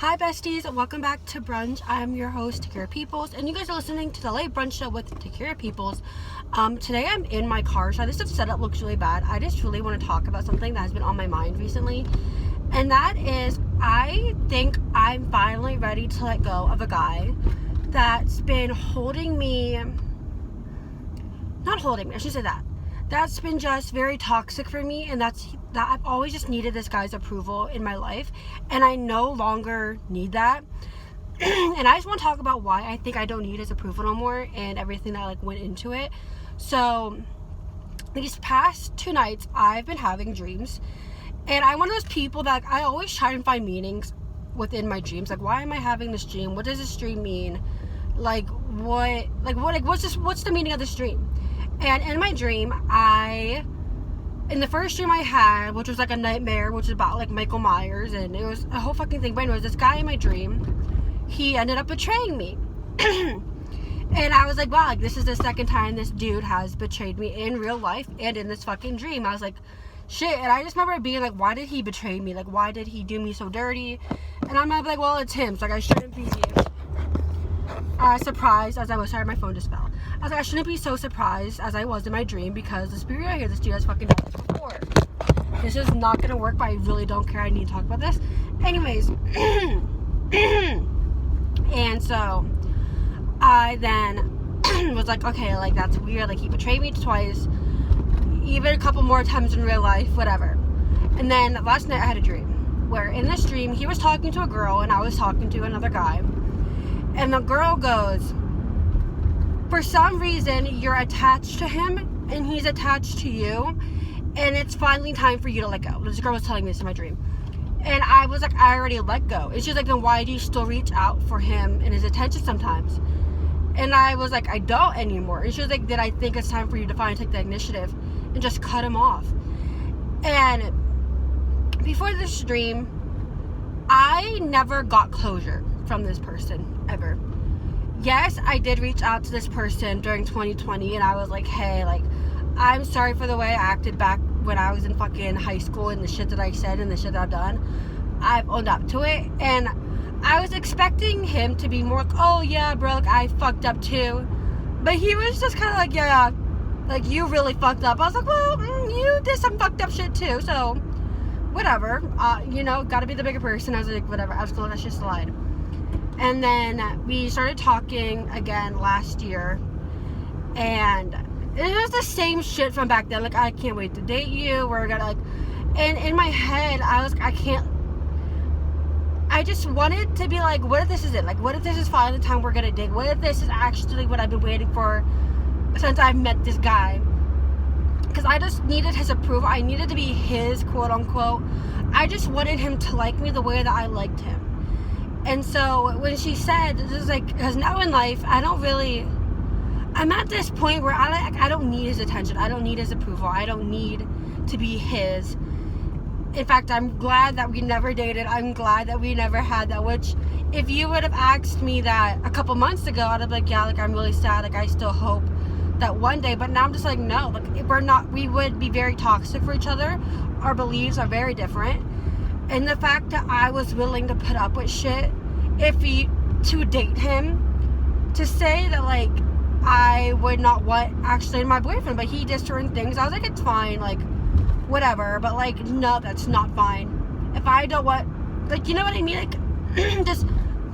Hi besties, welcome back to Brunch. I'm your host, Taquira Peoples, and you guys are listening to the late brunch show with Taquira Peoples. Today I'm in my car, so this setup looks really bad. I just really want to talk about something that has been on my mind recently, and that is I think I'm finally ready to let go of a guy that's been that's been just very toxic for me, and that I've always just needed this guy's approval in my life, and I no longer need that. And I just want to talk about why I think I don't need his approval no more and everything that went into it. So these past 2 nights I've been having dreams, and I'm one of those people that I always try and find meanings within my dreams. Why am I having this dream? What does this dream mean? What's the meaning of this dream? And in my dream, in the first dream I had, which was a nightmare, which was about Michael Myers, and it was a whole fucking thing. But anyways, this guy in my dream, he ended up betraying me. And I was like, wow, this is the second time this dude has betrayed me in real life and in this fucking dream. I was like, shit. And I just remember being like, why did he betray me? Why did he do me so dirty? And I'm like, well, it's him, so I shouldn't be surprised as I was. Sorry, my phone just fell. I was like, I shouldn't be so surprised as I was in my dream, because the spirit right here, this dude has fucking done this before. This is not gonna work, but I really don't care. I need to talk about this. Anyways, and so I then was like, okay, that's weird. He betrayed me twice, even a couple more times in real life, whatever. And then last night I had a dream where in this dream he was talking to a girl and I was talking to another guy. And the girl goes, for some reason, you're attached to him, and he's attached to you, and it's finally time for you to let go. This girl was telling me this in my dream. And I was like, I already let go. And she's like, then why do you still reach out for him and his attention sometimes? And I was like, I don't anymore. And she was like, then I think it's time for you to finally take the initiative and just cut him off. And before this dream, I never got closure from this person, ever. Yes, I did reach out to this person during 2020, and I was like, hey, I'm sorry for the way I acted back when I was in fucking high school, and the shit that I said and the shit that I've done. I've owned up to it, and I was expecting him to be more oh yeah, bro, I fucked up too. But he was just kind of yeah, you really fucked up. I was like, well, you did some fucked up shit too, so whatever. Gotta be the bigger person. I was like, whatever, I was gonna let shit slide. And then we started talking again last year, and it was the same shit from back then. I can't wait to date you. We're gonna and in my head, I just wanted to be what if this is it? What if this is finally the time we're gonna date? What if this is actually what I've been waiting for since I've met this guy? Because I just needed his approval. I needed to be his, quote unquote. I just wanted him to like me the way that I liked him. And so when she said, this is because now in life, I'm at this point where I don't need his attention. I don't need his approval. I don't need to be his. In fact, I'm glad that we never dated. I'm glad that we never had that, which if you would have asked me that a couple months ago, I'd have been yeah, I'm really sad. I still hope that one day, but now I'm just no, we would be very toxic for each other. Our beliefs are very different. And the fact that I was willing to put up with shit to date him, to say that I would not want actually my boyfriend, but he did certain things. I was like, it's fine, whatever. But no, that's not fine. If I don't want, you know what I mean? Just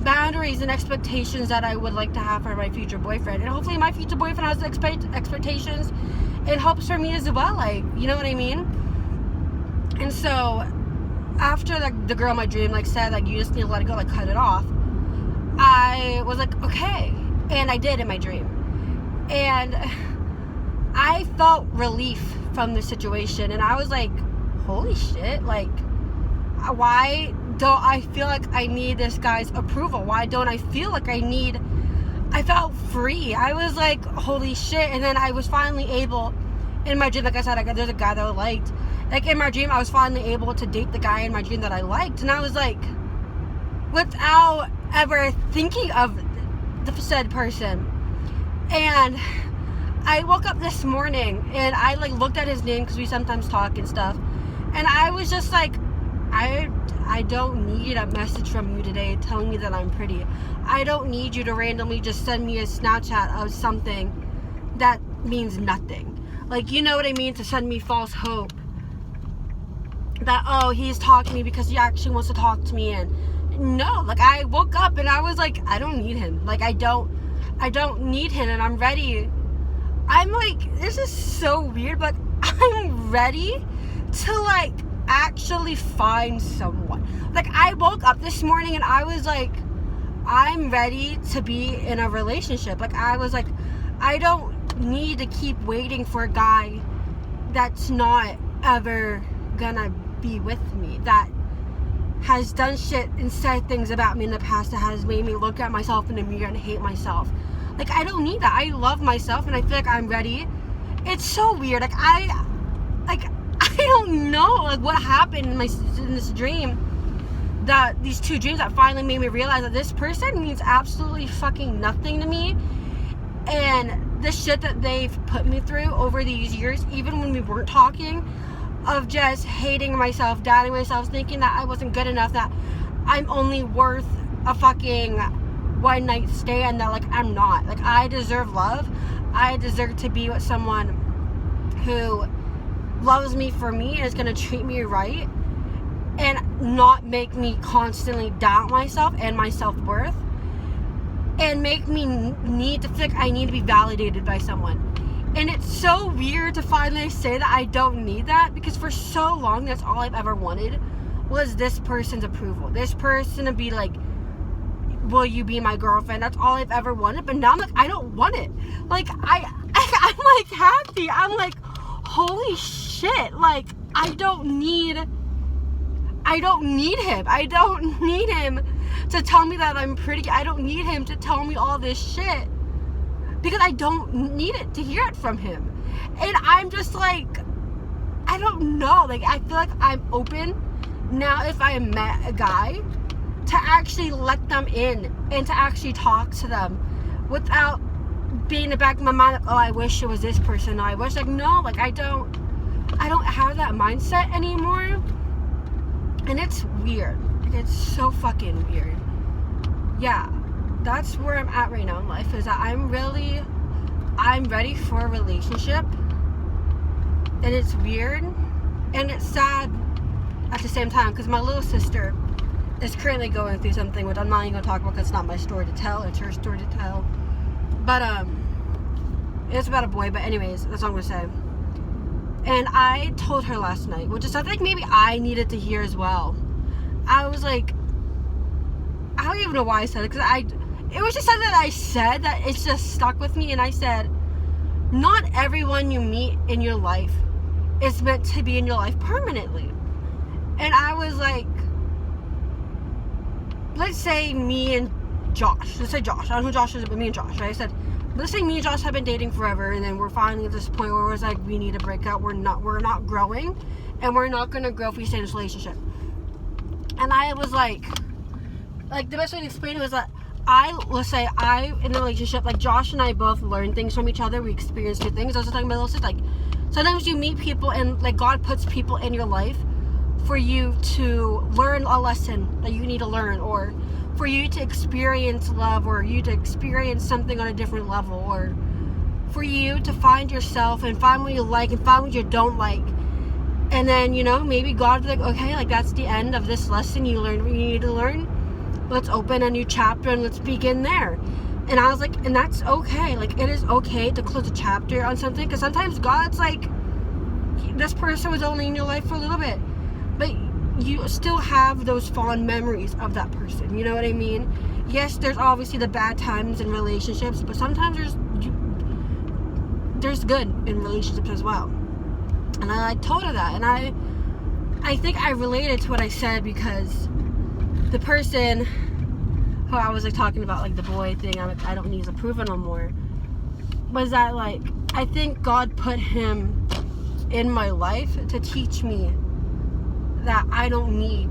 boundaries and expectations that I would like to have for my future boyfriend. And hopefully my future boyfriend has expectations and hopes for me as well. You know what I mean? And so after the girl in my dream said you just need to let it go, cut it off, I was okay, and I did in my dream, and I felt relief from the situation, and I was holy shit, why don't I feel I need this guy's approval? Why don't I feel I felt free. I was holy shit. And then I was finally able in my dream, I said, there's a guy that I liked. In my dream, I was finally able to date the guy in my dream that I liked. And I was without ever thinking of the said person. And I woke up this morning and I looked at his name because we sometimes talk and stuff. And I was just I I don't need a message from you today telling me that I'm pretty. I don't need you to randomly just send me a Snapchat of something that means nothing. Like, you know what I mean? To send me false hope that, oh, he's talking to me because he actually wants to talk to me. And no, like, I woke up and I was like, I don't need him. Like, I don't need him, and I'm ready. I'm like, this is so weird, but I'm ready to, like, actually find someone. Like, I woke up this morning and I was like, I'm ready to be in a relationship. Like, I was like, I don't need to keep waiting for a guy that's not ever gonna be with me, that has done shit and said things about me in the past that has made me look at myself in the mirror and hate myself. Like, I don't need that. I love myself and I feel like I'm ready. It's so weird. Like, I don't know, like, what happened in this dream, that these two dreams that finally made me realize that this person means absolutely fucking nothing to me. And the shit that they've put me through over these years, even when we weren't talking, of just hating myself, doubting myself, thinking that I wasn't good enough, that I'm only worth a fucking one night stand, that, like, I'm not. Like, I deserve love. I deserve to be with someone who loves me for me and is going to treat me right and not make me constantly doubt myself and my self-worth and make me need to feel like I need to be validated by someone. And it's so weird to finally say that I don't need that, because for so long that's all I've ever wanted was this person's approval. This person to be like, will you be my girlfriend? That's all I've ever wanted. But now I'm like, I don't want it. Like, I'm like happy. I'm like, holy shit. Like, I don't need him. I don't need him to tell me that I'm pretty. I don't need him to tell me all this shit, because I don't need it to hear it from him. And I'm just like, I don't know. Like, I feel like I'm open now, if I met a guy, to actually let them in and to actually talk to them without being in the back of my mind, like, oh, I wish it was this person. I wish, like, no, like, I don't have that mindset anymore. And it's weird. Like, it's so fucking weird. Yeah. That's where I'm at right now in life, is that I'm ready for a relationship, and it's weird and it's sad at the same time, because my little sister is currently going through something which I'm not even going to talk about because it's not my story to tell, it's her story to tell, but it's about a boy. But anyways, that's all I'm going to say. And I told her last night, which is something like maybe I needed to hear as well. I was like, I don't even know why I said it, because it was just something that I said that it's just stuck with me. And I said, not everyone you meet in your life is meant to be in your life permanently. And I was like, let's say me and Josh. Let's say Josh. I don't know who Josh is, but me and Josh, right? I said, let's say me and Josh have been dating forever, and then we're finally at this point where it's like, we need to break up. We're not growing, and we're not going to grow if we stay in this relationship. And I was like the best way to explain it was that let's say in a relationship, like, Josh and I both learn things from each other. We experience new things. I was talking about my little sister, like, sometimes you meet people and, like, God puts people in your life for you to learn a lesson that you need to learn, or for you to experience love, or you to experience something on a different level, or for you to find yourself and find what you like and find what you don't like. And then, you know, maybe God's like, okay, like, that's the end of this lesson. You learned what you need to learn. Let's open a new chapter and let's begin there. And I was like, and that's okay. Like, it is okay to close a chapter on something, because sometimes God's like, this person was only in your life for a little bit, but you still have those fond memories of that person. You know what I mean? Yes, there's obviously the bad times in relationships, but sometimes there's good in relationships as well. And I told her that, and I think I related to what I said, because the person who I was, like, talking about, like, the boy thing, I'm like, I don't need his approval no more, was that, like, I think God put him in my life to teach me that I don't need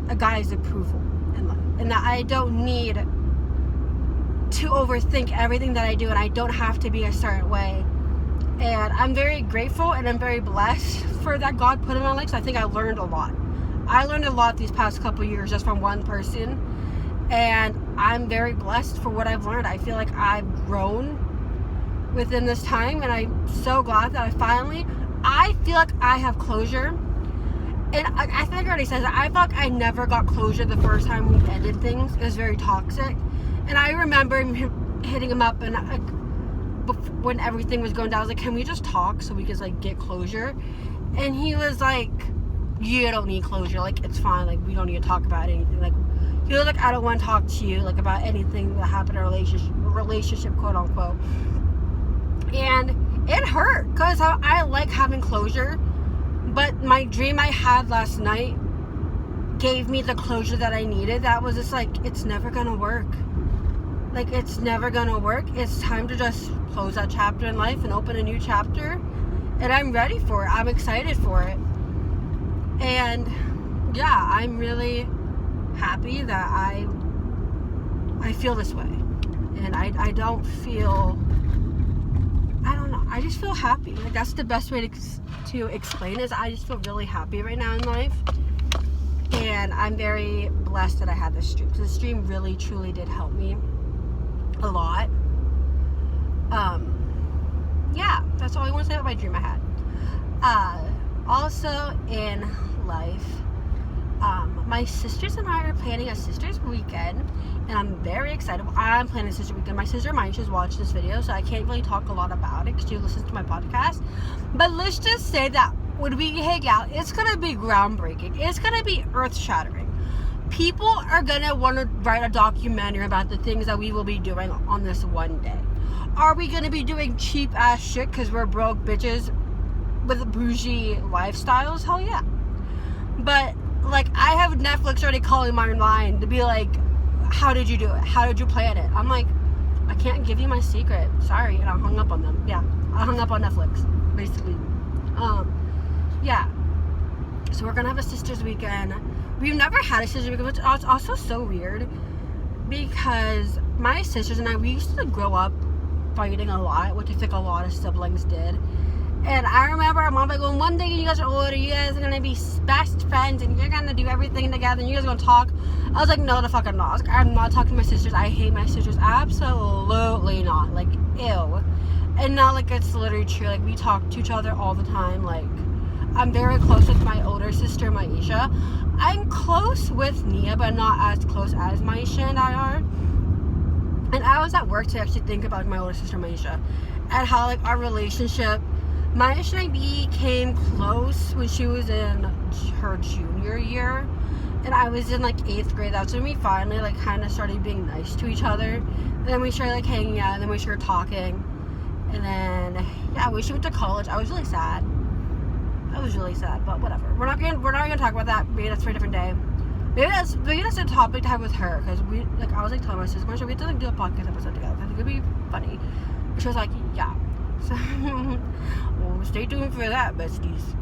a guy's approval in life, and that I don't need to overthink everything that I do, and I don't have to be a certain way. And I'm very grateful and I'm very blessed for that God put in my life. So I think I learned a lot. I learned a lot these past couple years just from one person, and I'm very blessed for what I've learned. I feel like I've grown within this time, and I'm so glad that I feel like I have closure. And I think I already said that. I feel like I never got closure the first time we ended things. It was very toxic. And I remember hitting him up, and when everything was going down, I was like, can we just talk so we could, like, get closure? And he was like, you don't need closure. Like, it's fine. Like, we don't need to talk about anything. Like, he was like, I don't want to talk to you, like, about anything that happened in a relationship, quote unquote. And it hurt, because I like having closure. But my dream I had last night gave me the closure that I needed. That was just like, it's never gonna work. Like, it's never gonna work. It's time to just close that chapter in life and open a new chapter. And I'm ready for it. I'm excited for it. And yeah, I'm really happy that I feel this way. And I don't feel, I don't know, I just feel happy. Like, that's the best way to explain is I just feel really happy right now in life. And I'm very blessed that I had this stream, because this stream really truly did help me a lot. Yeah, that's all I want to say about my dream I had. Also in life, my sisters and I are planning a sisters weekend, and I'm very excited. I'm planning a sister weekend. My sister Maisha's watched this video, so I can't really talk a lot about it because she listens to my podcast. But let's just say that when we hang out, it's gonna be groundbreaking. It's gonna be earth-shattering. People are gonna want to write a documentary about the things that we will be doing on this one day. Are we gonna be doing cheap ass shit because we're broke bitches with bougie lifestyles? Hell yeah. But like, I have Netflix already calling my line to be like, how did you do it? How did you plan it? I'm like, I can't give you my secret. Sorry. And I hung up on them. Yeah, I hung up on Netflix, basically. Yeah. So we're gonna have a sisters weekend. We've never had a sisters weekend, which is also so weird, because my sisters and I, we used to grow up fighting a lot, which I think a lot of siblings did. And I remember our mom like, going, one day you guys are older, you guys are gonna be best friends, and you're gonna do everything together, and you guys are gonna talk. I was like, no, the fuck I'm not. I was like, I'm not talking to my sisters. I hate my sisters. Absolutely not. Like, ew. And not like it's literally true. Like, we talk to each other all the time. Like, I'm very close with my older sister, Maisha. I'm close with Nia, but not as close as Maisha and I are. And I was at work to actually think about my older sister, Maisha, and how, like, our relationship, Maisha and I became close when she was in her junior year, and I was in, like, 8th grade. That's when we finally, like, kind of started being nice to each other. And then we started, like, hanging out, and then we started talking. And then, yeah, when she went to college, I was really sad. I was really sad, but whatever. We're not gonna talk about that. Maybe that's for a different day. Maybe that's a topic to have with her, because we, like, I was like telling my sister, we have to, like, do a podcast episode together. I think it'd be funny. And she was like, yeah. So, well, stay tuned for that, besties.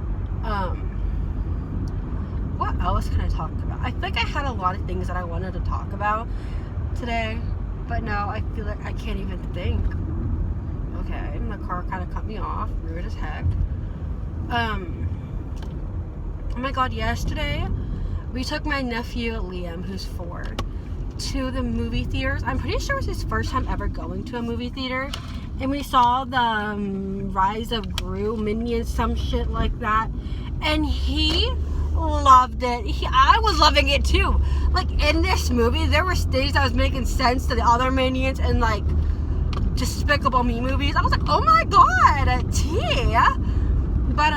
What else can I talk about? I think I had a lot of things that I wanted to talk about today, but now I feel like I can't even think. Okay, my car kind of cut me off. Weird as heck. Oh my god, yesterday we took my nephew Liam, who's 4, to the movie theaters. I'm pretty sure it was his first time ever going to a movie theater. And we saw the Rise of Gru, Minions, some shit like that. And he loved it. I was loving it too. Like, in this movie, there were things that was making sense to the other Minions and, like, Despicable Me movies. I was like, oh my god, tea. But,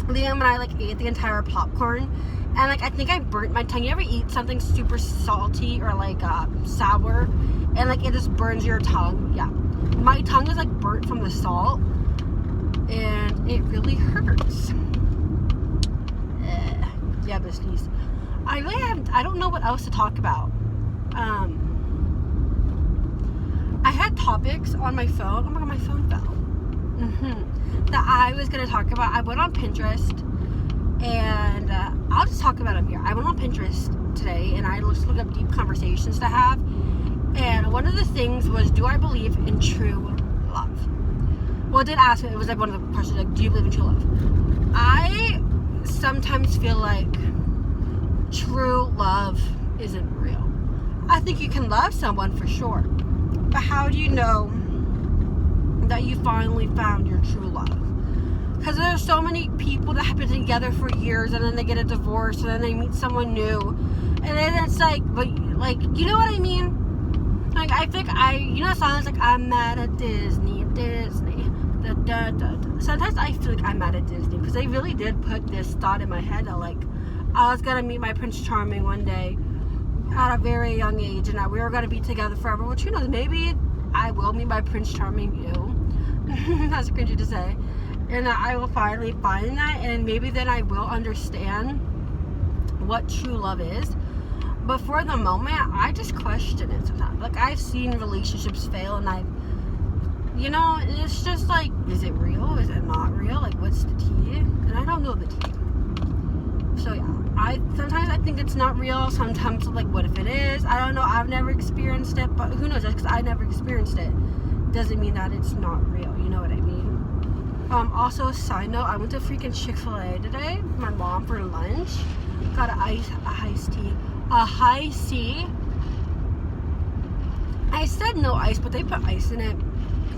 Liam and I, like, ate the entire popcorn. And, like, I think I burnt my tongue. You ever eat something super salty or, like, sour? And, like, it just burns your tongue. Yeah. My tongue is, like, burnt from the salt. And it really hurts. Yeah, besties. I don't know what else to talk about. I had topics on my phone. Oh my god, my phone fell. That I was going to talk about. I went on Pinterest. And I'll just talk about them here. I went on Pinterest today, and I just looked up deep conversations to have. And one of the things was, do I believe in true love? Well, it did ask me, it was like one of the questions, like, do you believe in true love? I sometimes feel like true love isn't real. I think you can love someone for sure, but how do you know that you finally found your true love? Because there are so many people that have been together for years and then they get a divorce and then they meet someone new, and then it's like, but like, you know what I mean? Like, I think songs like I'm mad at Disney. Sometimes I feel like I'm mad at Disney because they really did put this thought in my head that like I was gonna meet my Prince Charming one day at a very young age and that we were gonna be together forever. Which, who knows? Maybe I will meet my Prince Charming you. That's cringy to say. And I will finally find that, and maybe then I will understand what true love is. But for the moment, I just question it sometimes. Like, I've seen relationships fail, and it's just like, is it real? Is it not real? Like, what's the tea? And I don't know the tea. So yeah, sometimes I think it's not real. Sometimes, like, what if it is? I don't know. I've never experienced it, but who knows? Just because I never experienced it doesn't mean that it's not real. You know what I mean? Also, side note, I went to freaking Chick-fil-A today with my mom for lunch. Got a high C. I said no ice, but they put ice in it.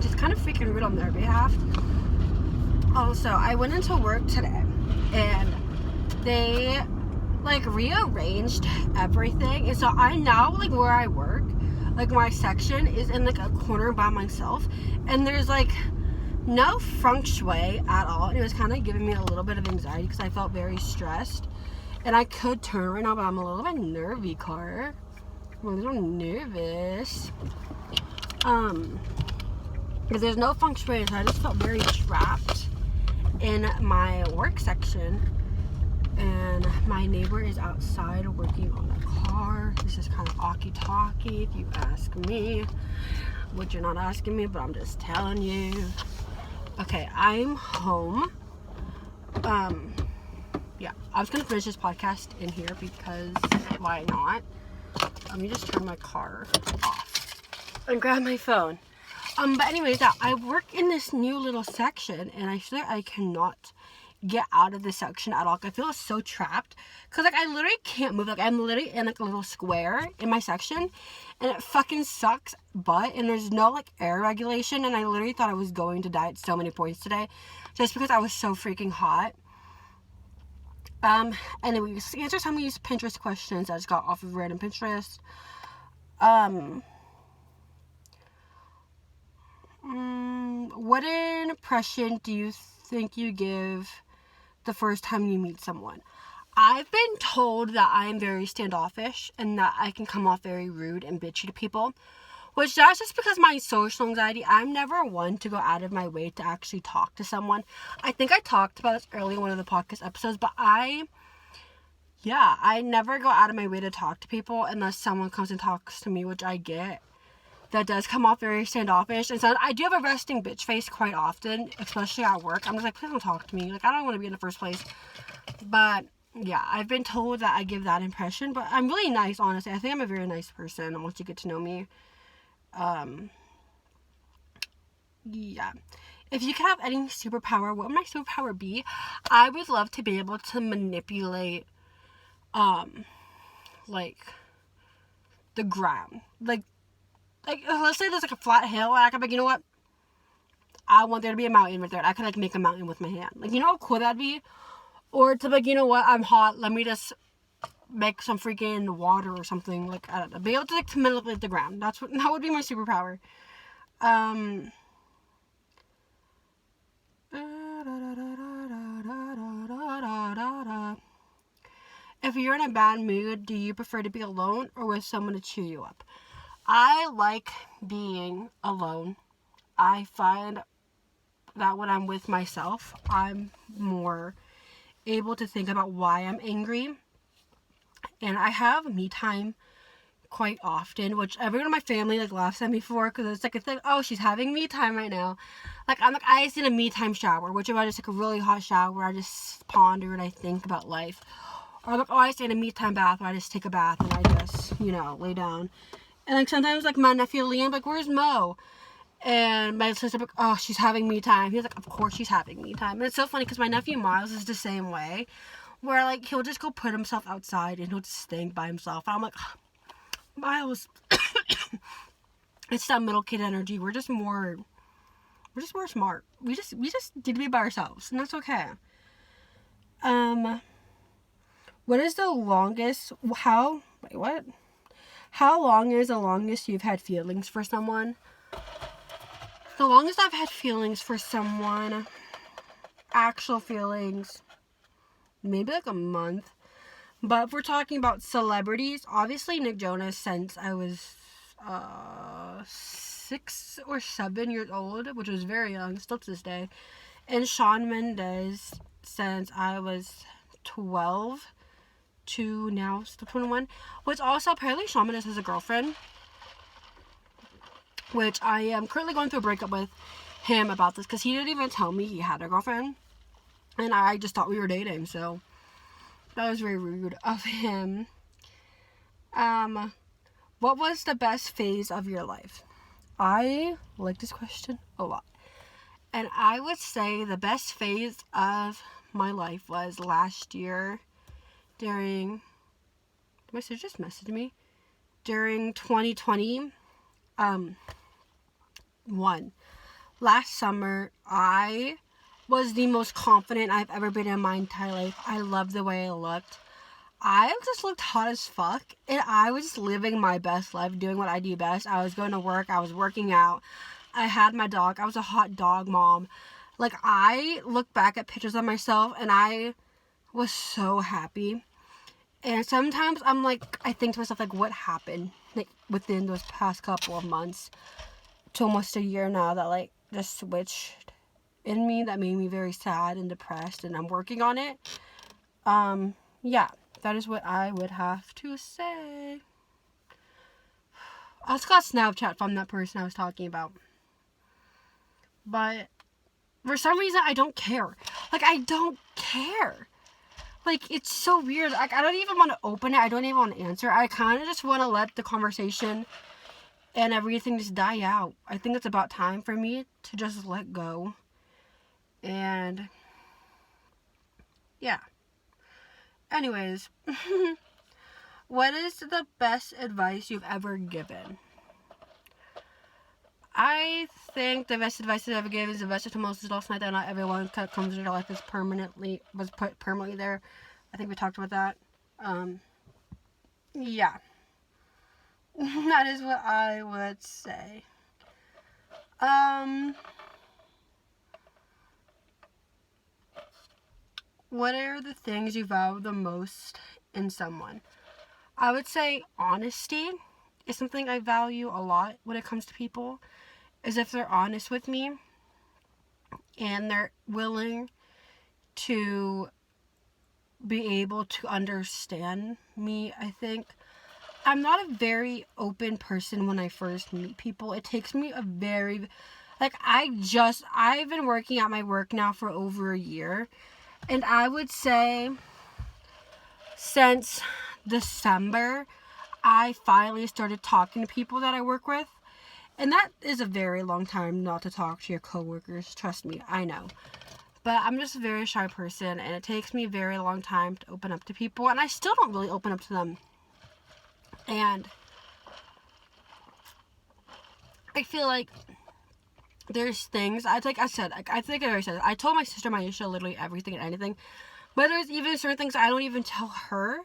Just kind of freaking rude on their behalf. Also, I went into work today and they like rearranged everything, and so I now, like, where I work, like, my section is in like a corner by myself, and there's like no feng shui at all, and it was kind of giving me a little bit of anxiety because I felt very stressed. And I could turn right now, but I'm a little bit nervy, Car. I'm a little nervous. Because there's no feng shui, so I just felt very trapped in my work section. And my neighbor is outside working on a car. This is kind of walkie-talkie, if you ask me. Which you're not asking me, but I'm just telling you. Okay, I'm home. Yeah, I was gonna finish this podcast in here because why not? Let me just turn my car off and grab my phone. But anyways, yeah, I work in this new little section, and I feel like I cannot get out of this section at all. I feel so trapped because like I literally can't move. Like, I'm literally in like a little square in my section, and it fucking sucks butt, and there's no like air regulation, and I literally thought I was going to die at so many points today just because I was so freaking hot. Anyways, answer some of these Pinterest questions I just got off of random Pinterest. What impression do you think you give the first time you meet someone? I've been told that I'm very standoffish and that I can come off very rude and bitchy to people, which that's just because my social anxiety. I'm never one to go out of my way to actually talk to someone. I think I talked about this earlier in one of the podcast episodes, but I never go out of my way to talk to people unless someone comes and talks to me, which I get. That does come off very standoffish. And so I do have a resting bitch face quite often, especially at work. I'm just like, please don't talk to me. Like, I don't want to be in the first place. But yeah, I've been told that I give that impression, but I'm really nice, honestly. I think I'm a very nice person once you get to know me. Yeah. If you could have any superpower, what would my superpower be? I would love to be able to manipulate, like, the ground. Like, let's say there's like a flat hill, and I could be like, you know what? I want there to be a mountain right there. I could like make a mountain with my hand. Like, you know how cool that'd be? Or to like, you know what? I'm hot. Let me just make some freaking water or something. Like, I don't know. Be able to like to manipulate the ground. That would be my superpower. If you're in a bad mood, do you prefer to be alone or with someone to cheer you up? I like being alone. I find that when I'm with myself, I'm more able to think about why I'm angry. And I have me time quite often, which everyone in my family like laughs at me for, because it's like a thing. Oh, she's having me time right now. Like, I just need a me time shower, which if I just take a really hot shower, I just ponder and I think about life. Or like, oh, I just need a me time bath, where I just take a bath and I just, lay down. And like sometimes like my nephew Liam, like, where's Mo? And my sister, like, oh, she's having me time. He's like, of course she's having me time. And it's so funny because my nephew Miles is the same way. where, like, he'll just go put himself outside and he'll just stay by himself. And I'm like, Miles, it's that middle kid energy. We're just more smart. We just need to be by ourselves, and that's okay. What is the longest, how long is the longest you've had feelings for someone? The longest I've had feelings for someone, actual feelings, maybe like a month. But if we're talking about celebrities, obviously Nick Jonas since I was 6 or 7 years old, which was very young, still to this day. And Shawn Mendes since I was 12 to now still 21. Which also, apparently Shawn Mendes has a girlfriend, which I am currently going through a breakup with him about this, because he didn't even tell me he had a girlfriend, and I just thought we were dating, so that was very rude of him. What was the best phase of your life? I like this question a lot. And I would say the best phase of my life was last year during... My sister just messaged me. During 2020. Last summer, I was the most confident I've ever been in my entire life. I loved the way I looked. I just looked hot as fuck, and I was living my best life, doing what I do best. I was going to work, I was working out, I had my dog, I was a hot dog mom. Like, I look back at pictures of myself, and I was so happy. And sometimes I'm like, I think to myself, like, what happened, like, within those past couple of months to almost a year now that, like, just switched in me, that made me very sad and depressed, and I'm working on it. Yeah. That is what I would have to say. I also got Snapchat from that person I was talking about. But for some reason, I don't care. Like, I don't care. Like, it's so weird. Like, I don't even want to open it. I don't even want to answer. I kind of just want to let the conversation and everything just die out. I think it's about time for me to just let go. And yeah. Anyways, what is the best advice you've ever given? I think the best advice I've ever given is invest into most last night that not everyone that comes into your life was put permanently there. I think we talked about that. Yeah. That is what I would say. What are the things you value the most in someone? I would say honesty is something I value a lot when it comes to people. Is if they're honest with me and they're willing to be able to understand me, I think. I'm not a very open person when I first meet people. It takes me a very... Like, I've been working at my work now for over a year. And I would say since December, I finally started talking to people that I work with. And that is a very long time not to talk to your coworkers. Trust me, I know. But I'm just a very shy person, and it takes me a very long time to open up to people. And I still don't really open up to them. And I feel like there's things, I think I already said it. I told my sister Maisha literally everything and anything. But there's even certain things I don't even tell her.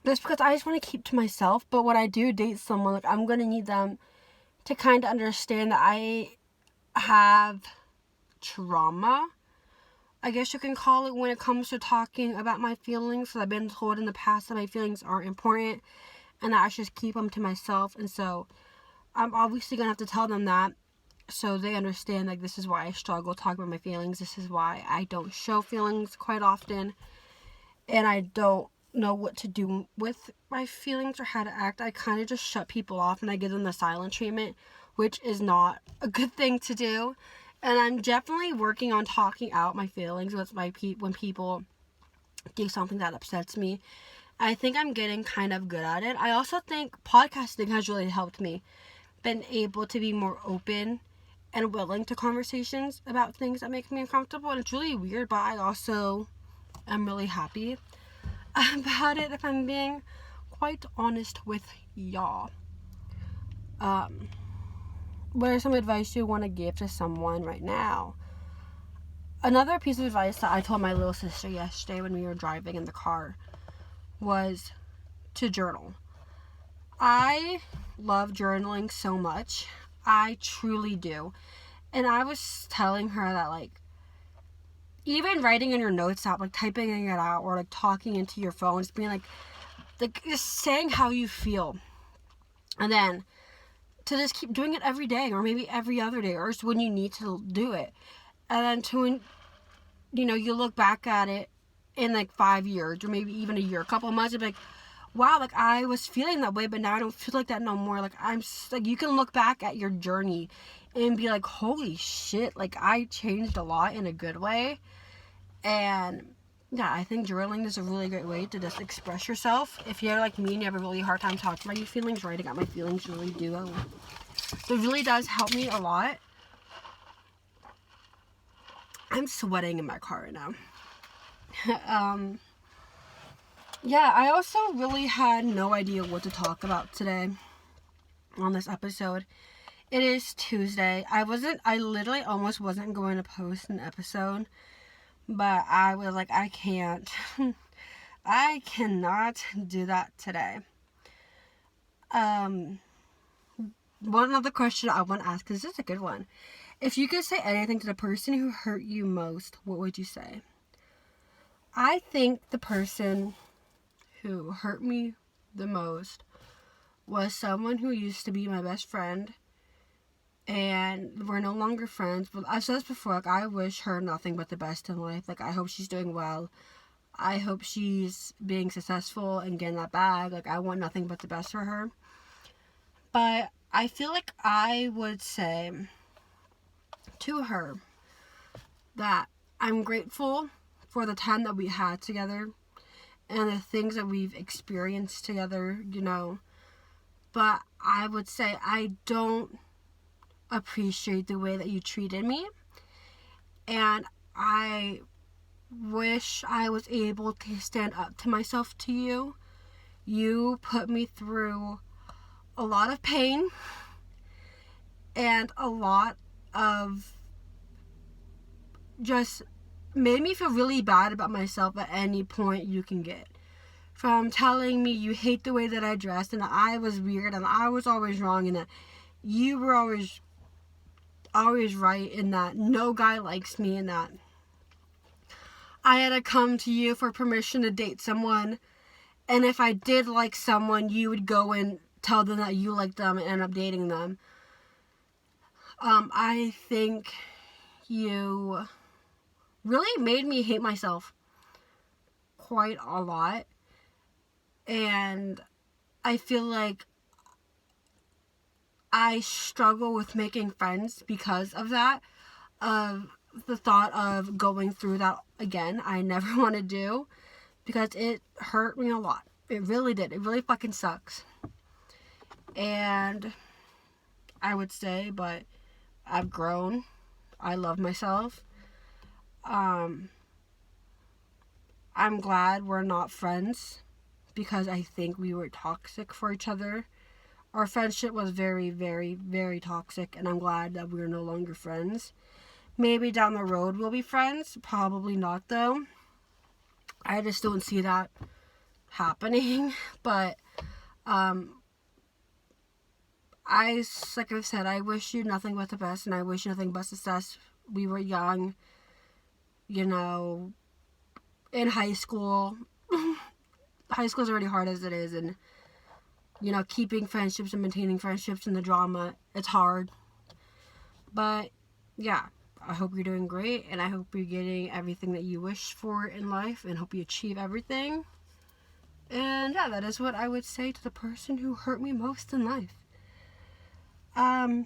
Just because I just want to keep to myself. But when I do date someone, like, I'm going to need them to kind of understand that I have trauma, I guess you can call it, when it comes to talking about my feelings. So I've been told in the past that my feelings aren't important and that I should keep them to myself. And so I'm obviously going to have to tell them that, so they understand, like, this is why I struggle talking about my feelings. This is why I don't show feelings quite often. And I don't know what to do with my feelings or how to act. I kind of just shut people off and I give them the silent treatment, which is not a good thing to do. And I'm definitely working on talking out my feelings with when people do something that upsets me. I think I'm getting kind of good at it. I also think podcasting has really helped me. Been able to be more open and willing to conversations about things that make me uncomfortable. And it's really weird, but I also I'm really happy about it, if I'm being quite honest with y'all. What are some advice you want to give to someone right now? Another piece of advice that I told my little sister yesterday when we were driving in the car was to journal. I love journaling so much. I truly do. And I was telling her that, like, even writing in your notes app, like typing it out, or like talking into your phone, just being like just saying how you feel. And then to just keep doing it every day, or maybe every other day, or just when you need to do it. And then to when, you look back at it in like 5 years, or maybe even a year, a couple of months, and be like, wow, like I was feeling that way, but now I don't feel like that no more. Like you can look back at your journey and be like, holy shit, like I changed a lot in a good way. And yeah, I think journaling is a really great way to just express yourself. If you're like me and you have a really hard time talking about your feelings, writing out my feelings really do. It really does help me a lot. I'm sweating in my car right now. Yeah, I also really had no idea what to talk about today on this episode. It is Tuesday. I literally almost wasn't going to post an episode, but I was like, I can't. I cannot do that today. One other question I want to ask, because this is a good one. If you could say anything to the person who hurt you most, what would you say? I think the person who hurt me the most was someone who used to be my best friend, and we're no longer friends. But I've said this before, like, I wish her nothing but the best in life. Like, I hope she's doing well. I hope she's being successful and getting that bag. Like, I want nothing but the best for her. But I feel like I would say to her that I'm grateful for the time that we had together and the things that we've experienced together, But I would say I don't appreciate the way that you treated me. And I wish I was able to stand up to myself to you. You put me through a lot of pain and a lot of just made me feel really bad about myself at any point you can get. From telling me you hate the way that I dressed and that I was weird and I was always wrong and that you were always right and that no guy likes me and that I had to come to you for permission to date someone, and if I did like someone, you would go and tell them that you liked them and end up dating them. I think you really made me hate myself quite a lot. And I feel like I struggle with making friends because of that. Of the thought of going through that again, I never want to do. Because it hurt me a lot. It really did. It really fucking sucks. And I would say, but I've grown. I love myself. I'm glad we're not friends because I think we were toxic for each other. Our friendship was very, very, very toxic, and I'm glad that we're no longer friends. Maybe down the road we'll be friends. Probably not, though. I just don't see that happening. But, like I've said, I wish you nothing but the best, and I wish you nothing but success. We were young, in high school. High school is already hard as it is, and, keeping friendships and maintaining friendships and the drama, it's hard. But, yeah, I hope you're doing great, and I hope you're getting everything that you wish for in life, and hope you achieve everything. And, yeah, that is what I would say to the person who hurt me most in life. I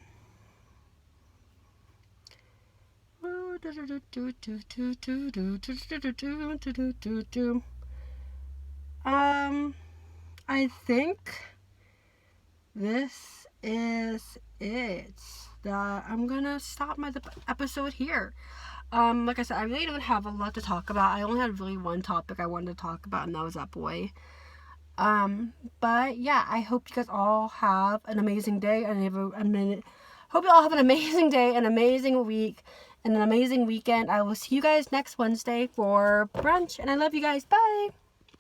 think this is it. I'm gonna stop my episode here. Like I said, I really don't have a lot to talk about. I only had really one topic I wanted to talk about, and that was that boy. But yeah, I hope you guys all have an amazing day, and hope you all have an amazing day, an amazing week, and an amazing weekend. I will see you guys next Wednesday for brunch, and I love you guys. Bye.